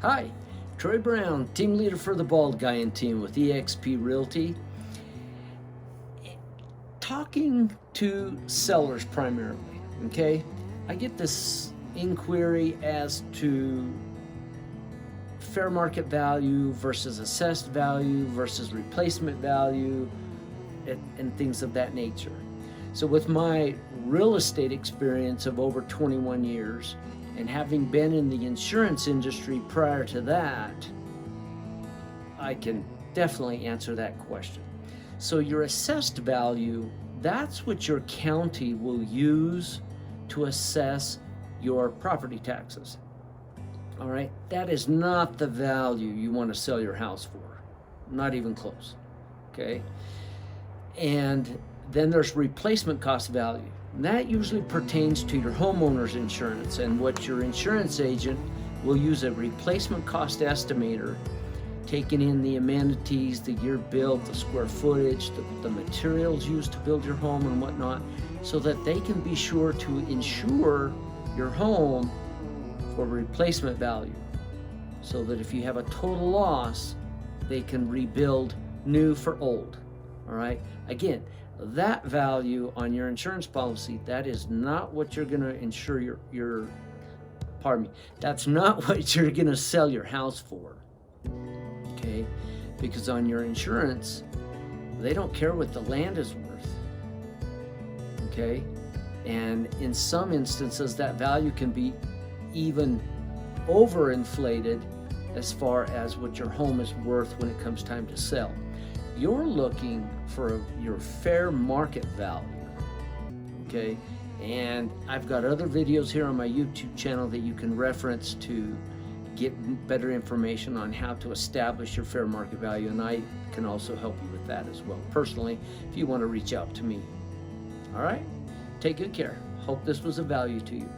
Hi, Troy Brown, team leader for the Bald Guy and team with eXp Realty. Talking to sellers primarily, okay? I get this inquiry as to fair market value versus assessed value versus replacement value and things of that nature. So with my real estate experience of over 21 years and having been in the insurance industry prior to that, I can definitely answer that question. So your assessed value, that's what your county will use to assess your property taxes. All right, that is not the value you want to sell your house for, not even close, okay? And then there's replacement cost value. And that usually pertains to your homeowner's insurance, and what your insurance agent will use a replacement cost estimator, taking in the amenities, the year built, the square footage, the materials used to build your home and whatnot, so that they can be sure to insure your home for replacement value, so that if you have a total loss, they can rebuild new for old. All right, again, that value on your insurance policy, that is not what you're going to insure that's not what you're going to sell your house for, okay? Because on your insurance, they don't care what the land is worth, okay? And in some instances, that value can be even overinflated as far as what your home is worth when it comes time to sell. You're looking for your fair market value, okay? And I've got other videos here on my YouTube channel that you can reference to get better information on how to establish your fair market value, and I can also help you with that as well personally if you want to reach out to me. All right, take good care. Hope this was of value to you.